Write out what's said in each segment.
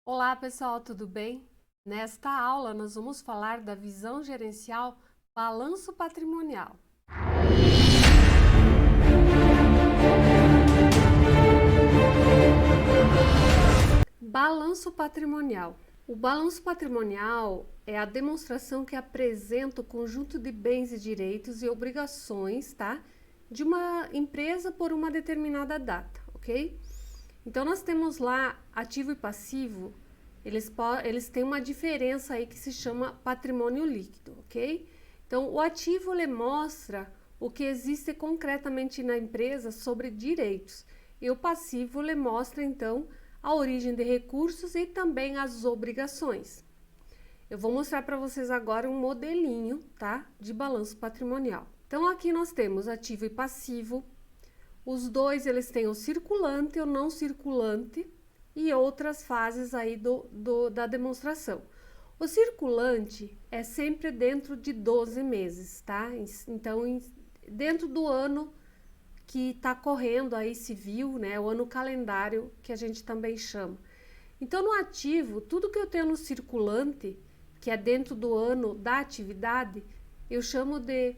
Olá pessoal, tudo bem? Nesta aula nós vamos falar da visão gerencial balanço patrimonial. Balanço patrimonial. O balanço patrimonial é a demonstração que apresenta o conjunto de bens e direitos e obrigações, tá? De uma empresa por uma determinada data, ok? Então nós temos lá ativo e passivo. Eles têm uma diferença aí que se chama patrimônio líquido, ok? Então, o ativo ele mostra o que existe concretamente na empresa sobre direitos e o passivo ele mostra, então, a origem de recursos e também as obrigações. Eu vou mostrar para vocês agora um modelinho, tá? De balanço patrimonial. Então, aqui nós temos ativo e passivo. Os dois, eles têm o circulante e o não circulante e outras fases aí da demonstração. O circulante é sempre dentro de 12 meses, tá? Então, dentro do ano que está correndo aí civil, né? O ano calendário que a gente também chama. Então, no ativo, tudo que eu tenho no circulante, que é dentro do ano da atividade, eu chamo de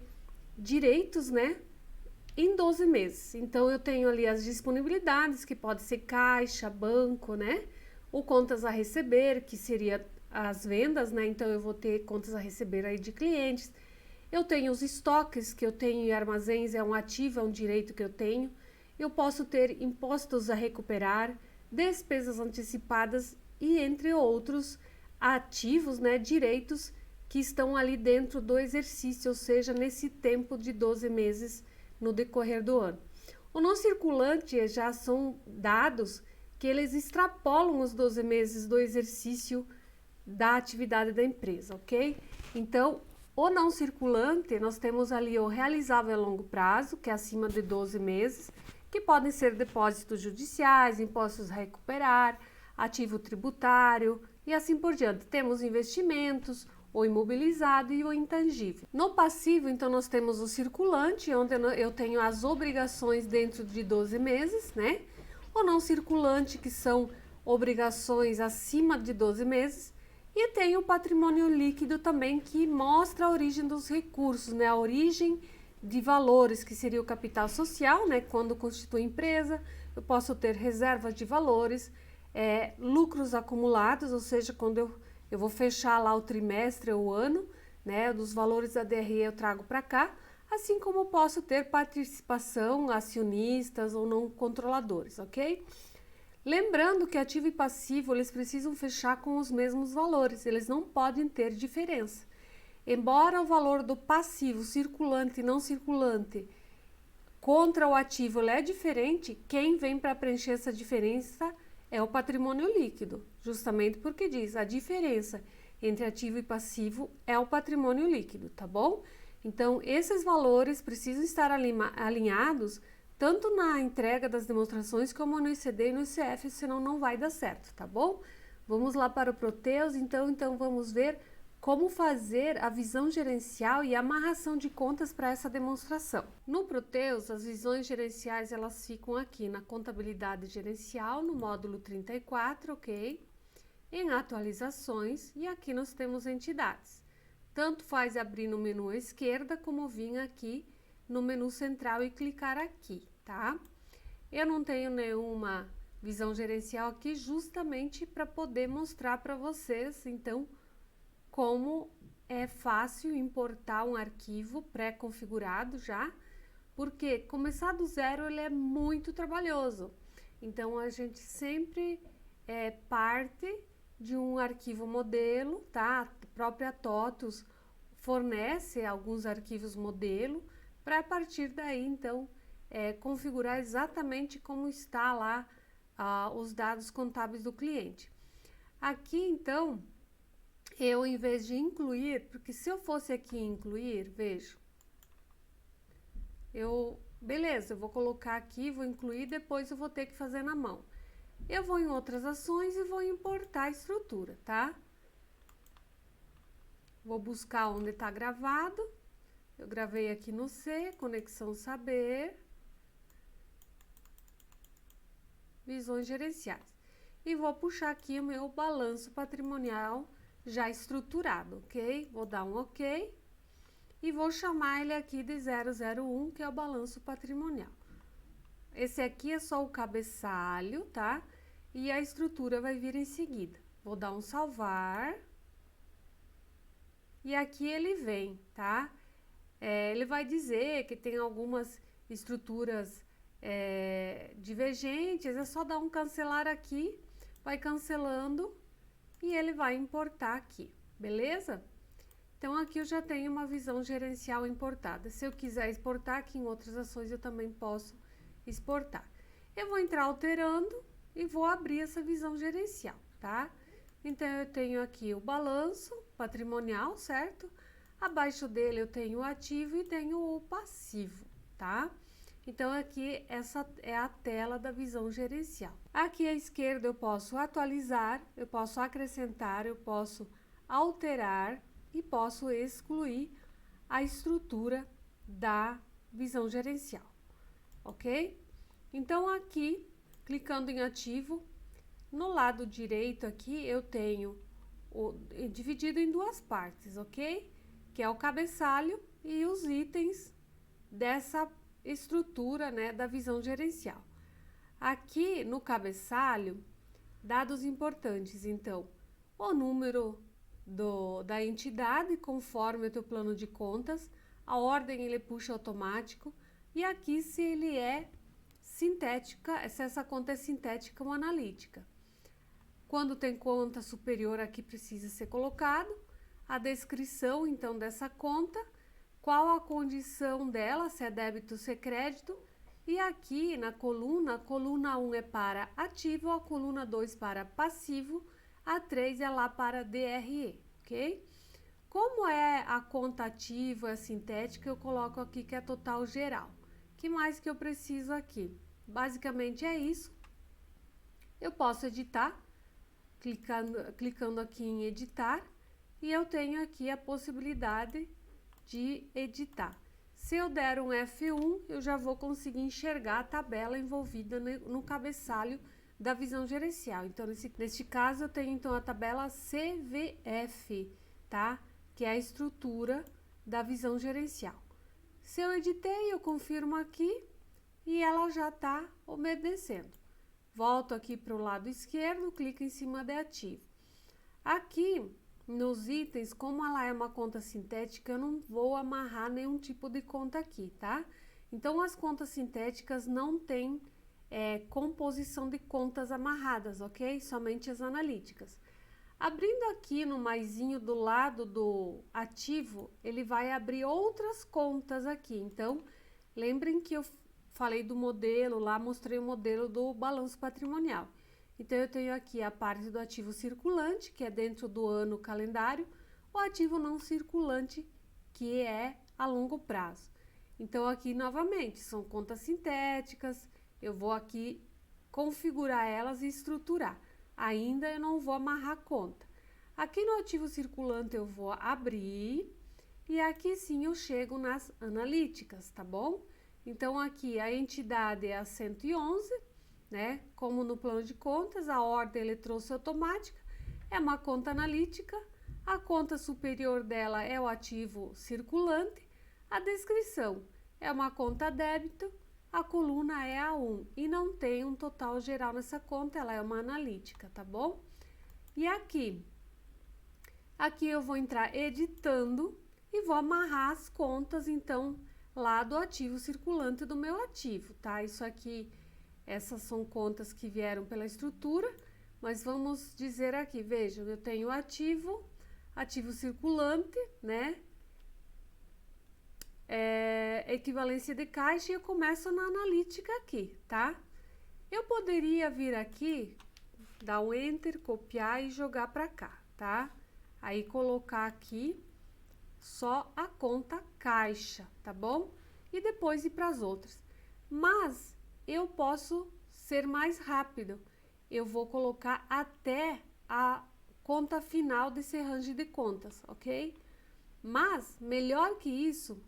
direitos, né? Em 12 meses. Então, eu tenho ali as disponibilidades, que pode ser caixa, banco, né? Ou contas a receber, que seria as vendas, né? Então, eu vou ter contas a receber aí de clientes. Eu tenho os estoques que eu tenho em armazéns, é um ativo, é um direito que eu tenho. Eu posso ter impostos a recuperar, despesas antecipadas e entre outros ativos, né? Direitos que estão ali dentro do exercício, ou seja, nesse tempo de 12 meses no decorrer do ano. O não circulante já são dados que eles extrapolam os 12 meses do exercício da atividade da empresa, ok? Então, o não circulante, nós temos ali o realizável a longo prazo, que é acima de 12 meses, que podem ser depósitos judiciais, impostos a recuperar, ativo tributário e assim por diante. Temos investimentos, o imobilizado e o intangível. No passivo, então, nós temos o circulante, onde eu tenho as obrigações dentro de 12 meses, né? O não circulante, que são obrigações acima de 12 meses. E tem o patrimônio líquido também, que mostra a origem dos recursos, né? A origem de valores, que seria o capital social, né? Quando constitui empresa, eu posso ter reservas de valores, lucros acumulados, ou seja, quando eu vou fechar lá o trimestre ou o ano, né? Dos valores da DRE eu trago para cá, assim como posso ter participação, acionistas ou não controladores, ok? Lembrando que ativo e passivo, eles precisam fechar com os mesmos valores, eles não podem ter diferença. Embora o valor do passivo circulante e não circulante contra o ativo ele é diferente, quem vem para preencher essa diferença é o patrimônio líquido, justamente porque diz a diferença entre ativo e passivo é o patrimônio líquido, tá bom? Então, esses valores precisam estar alinhados tanto na entrega das demonstrações como no ICD e no ICF, senão não vai dar certo, tá bom? Vamos lá para o Proteus, então vamos ver como fazer a visão gerencial e a amarração de contas para essa demonstração. No Proteus, as visões gerenciais elas ficam aqui na contabilidade gerencial, no módulo 34, ok? Em atualizações, e aqui nós temos entidades. Tanto faz abrir no menu à esquerda, como vir aqui no menu central e clicar aqui, tá? Eu não tenho nenhuma visão gerencial aqui, justamente para poder mostrar para vocês, então, como é fácil importar um arquivo pré-configurado já, porque começar do zero ele é muito trabalhoso. Então, a gente sempre parte de um arquivo modelo, tá? A própria TOTUS fornece alguns arquivos modelo para a partir daí, então, configurar exatamente como está lá os dados contábeis do cliente. Aqui, então, eu, em vez de incluir, porque se eu fosse aqui incluir, veja, beleza, eu vou colocar aqui, vou incluir, depois eu vou ter que fazer na mão. Eu vou em outras ações e vou importar a estrutura, tá? Vou buscar onde está gravado. Eu gravei aqui no C, conexão saber, visões gerenciais. e vou puxar aqui o meu balanço patrimonial já estruturado, ok? Vou dar um ok e vou chamar ele aqui de 001, que é o balanço patrimonial. Esse aqui é só o cabeçalho, tá? E a estrutura vai vir em seguida. Vou dar um salvar. E aqui ele vem, tá? Ele vai dizer que tem algumas estruturas divergentes, é só dar um cancelar aqui, vai cancelando e ele vai importar aqui, beleza? Então, aqui eu já tenho uma visão gerencial importada. Se eu quiser exportar aqui em outras ações, eu também posso exportar. Eu vou entrar alterando e vou abrir essa visão gerencial, tá? Então, eu tenho aqui o balanço patrimonial, certo? Abaixo dele eu tenho o ativo e tenho o passivo, tá? Então, aqui essa é a tela da visão gerencial. Aqui à esquerda eu posso atualizar, eu posso acrescentar, eu posso alterar e posso excluir a estrutura da visão gerencial, ok? Então, aqui, clicando em ativo, no lado direito aqui eu tenho dividido em duas partes, ok? Que é o cabeçalho e os itens dessa estrutura, né, da visão gerencial. Aqui no cabeçalho, dados importantes, então, o número da entidade conforme o teu plano de contas, a ordem ele puxa automático e aqui se ele é sintética, se essa conta é sintética ou analítica. Quando tem conta superior aqui precisa ser colocado, a descrição então dessa conta, qual a condição dela, se é débito ou se é crédito, e aqui na coluna, a coluna 1 é para ativo, a coluna 2 para passivo, a 3 é lá para DRE, ok? Como é a conta ativa, a sintética, eu coloco aqui que é total geral. Que mais que eu preciso aqui? Basicamente é isso. Eu posso editar, clicando aqui em editar, e eu tenho aqui a possibilidade de editar. Se eu der um F1, eu já vou conseguir enxergar a tabela envolvida no cabeçalho da visão gerencial. Então, neste caso, eu tenho então a tabela CVF, tá? Que é a estrutura da visão gerencial. Se eu editei, eu confirmo aqui e ela já está obedecendo. Volto aqui para o lado esquerdo, clico em cima de ativo. Aqui, nos itens, como ela é uma conta sintética, eu não vou amarrar nenhum tipo de conta aqui, tá? Então, as contas sintéticas não têm composição de contas amarradas, ok? Somente as analíticas. Abrindo aqui no maisinho do lado do ativo, ele vai abrir outras contas aqui. Então, lembrem que eu falei do modelo lá, mostrei o modelo do balanço patrimonial. Então, eu tenho aqui a parte do ativo circulante, que é dentro do ano calendário, o ativo não circulante, que é a longo prazo. Então, aqui novamente, são contas sintéticas, eu vou aqui configurar elas e estruturar. Ainda eu não vou amarrar conta. Aqui no ativo circulante eu vou abrir e aqui sim eu chego nas analíticas, tá bom? Então, aqui a entidade é a 111, né? Como no plano de contas, a ordem ele trouxe automática, é uma conta analítica, a conta superior dela é o ativo circulante, a descrição é uma conta débito, a coluna é a 1 e não tem um total geral nessa conta, ela é uma analítica, tá bom? E aqui eu vou entrar editando e vou amarrar as contas, então, lá do ativo circulante do meu ativo, tá? Isso aqui, essas são contas que vieram pela estrutura, mas vamos dizer aqui, vejam, eu tenho ativo circulante, né? Equivalência de caixa e eu começo na analítica aqui, tá? Eu poderia vir aqui, dar um enter, copiar e jogar para cá, tá? Aí colocar aqui só a conta caixa, tá bom? E depois ir para as outras. Mas eu posso ser mais rápido. Eu vou colocar até a conta final desse range de contas, ok? Mas melhor que isso,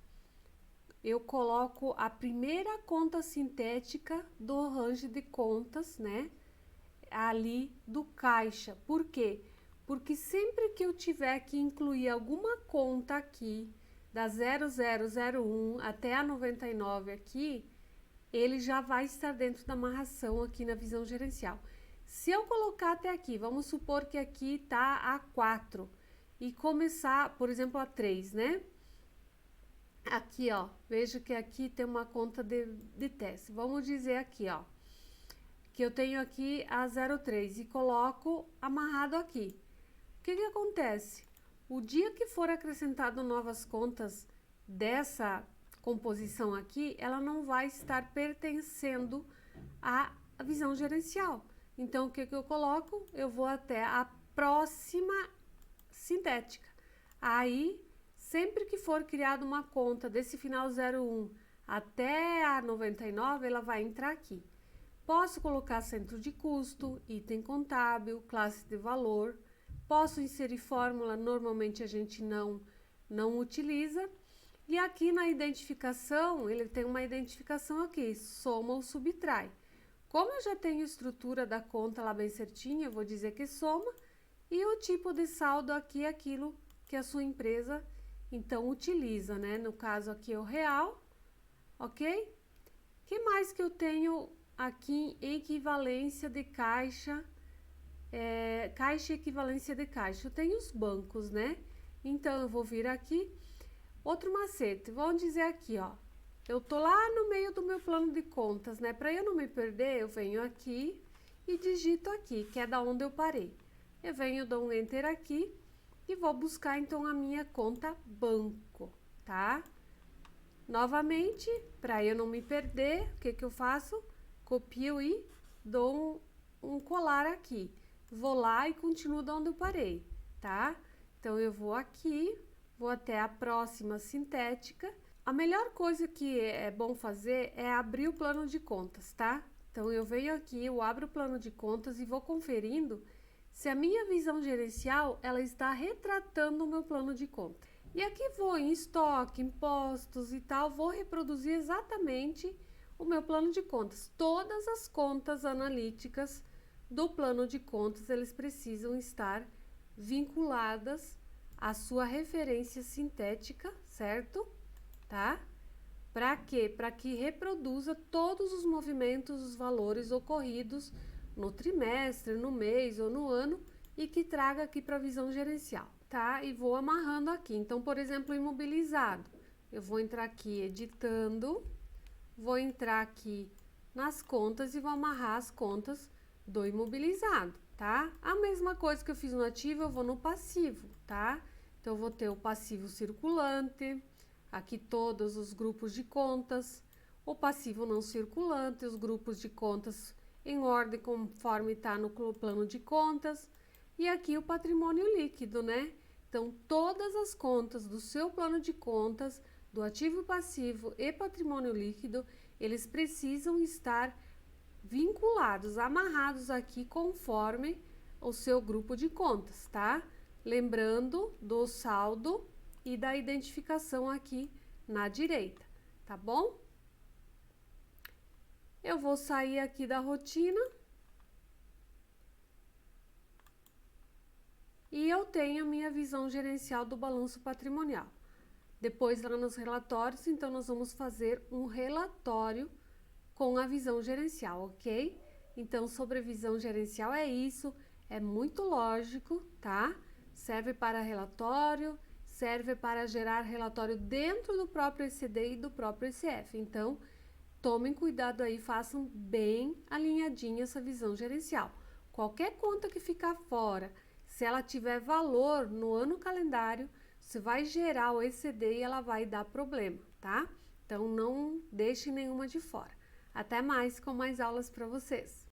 eu coloco a primeira conta sintética do range de contas, né? ali do caixa. Por quê? Porque sempre que eu tiver que incluir alguma conta aqui, da 0001 até a 99 aqui, ele já vai estar dentro da amarração aqui na visão gerencial. Se eu colocar até aqui, vamos supor que aqui está a 4 e começar, por exemplo, a 3, né? Aqui, ó, veja que aqui tem uma conta de teste. Vamos dizer aqui, ó, que eu tenho aqui a 03 e coloco amarrado aqui. O que acontece? O dia que for acrescentado novas contas dessa composição aqui, ela não vai estar pertencendo à visão gerencial. Então, o que eu coloco? Eu vou até a próxima sintética. Aí, sempre que for criada uma conta desse final 01 até a 99, ela vai entrar aqui. Posso colocar centro de custo, item contábil, classe de valor. Posso inserir fórmula, normalmente a gente não utiliza. E aqui na identificação, ele tem uma identificação aqui, soma ou subtrai. Como eu já tenho a estrutura da conta lá bem certinha, eu vou dizer que soma. E o tipo de saldo aqui é aquilo que a sua empresa, então, utiliza, né? No caso aqui é o real, ok? Que mais que eu tenho aqui em equivalência de caixa? Caixa e equivalência de caixa. Eu tenho os bancos, né? Então, eu vou vir aqui. Outro macete, vamos dizer aqui, ó. Eu tô lá no meio do meu plano de contas, né? Para eu não me perder, eu venho aqui e digito aqui, que é da onde eu parei. Eu venho, dou um enter aqui e vou buscar, então, a minha conta banco, tá? Novamente, para eu não me perder, o que eu faço? Copio e dou um colar aqui. Vou lá e continuo de onde eu parei, tá? Então, eu vou aqui, vou até a próxima sintética. A melhor coisa que é bom fazer é abrir o plano de contas, tá? Então, eu venho aqui, eu abro o plano de contas e vou conferindo se a minha visão gerencial, ela está retratando o meu plano de conta. E aqui vou em estoque, impostos e tal, vou reproduzir exatamente o meu plano de contas. Todas as contas analíticas do plano de contas, eles precisam estar vinculadas à sua referência sintética, certo? Tá? Para quê? Para que reproduza todos os movimentos, os valores ocorridos no trimestre, no mês ou no ano e que traga aqui para a visão gerencial, tá? E vou amarrando aqui. Então, por exemplo, imobilizado. Eu vou entrar aqui editando, vou entrar aqui nas contas e vou amarrar as contas do imobilizado, tá? A mesma coisa que eu fiz no ativo, eu vou no passivo, tá? Então, eu vou ter o passivo circulante, aqui todos os grupos de contas, o passivo não circulante, os grupos de contas em ordem conforme está no plano de contas, e aqui o patrimônio líquido, né? Então, todas as contas do seu plano de contas, do ativo passivo e patrimônio líquido, eles precisam estar vinculados, amarrados aqui conforme o seu grupo de contas, tá? Lembrando do saldo e da identificação aqui na direita, tá bom? Eu vou sair aqui da rotina e eu tenho a minha visão gerencial do balanço patrimonial. Depois, lá nos relatórios, então, nós vamos fazer um relatório com a visão gerencial, ok? Então, sobre a visão gerencial é isso, é muito lógico, tá? Serve para relatório, serve para gerar relatório dentro do próprio ECD e do próprio ECF. Então, tomem cuidado aí, façam bem alinhadinha essa visão gerencial. Qualquer conta que ficar fora, se ela tiver valor no ano calendário, você vai gerar o ECD e ela vai dar problema, tá? Então, não deixe nenhuma de fora. Até mais com mais aulas para vocês.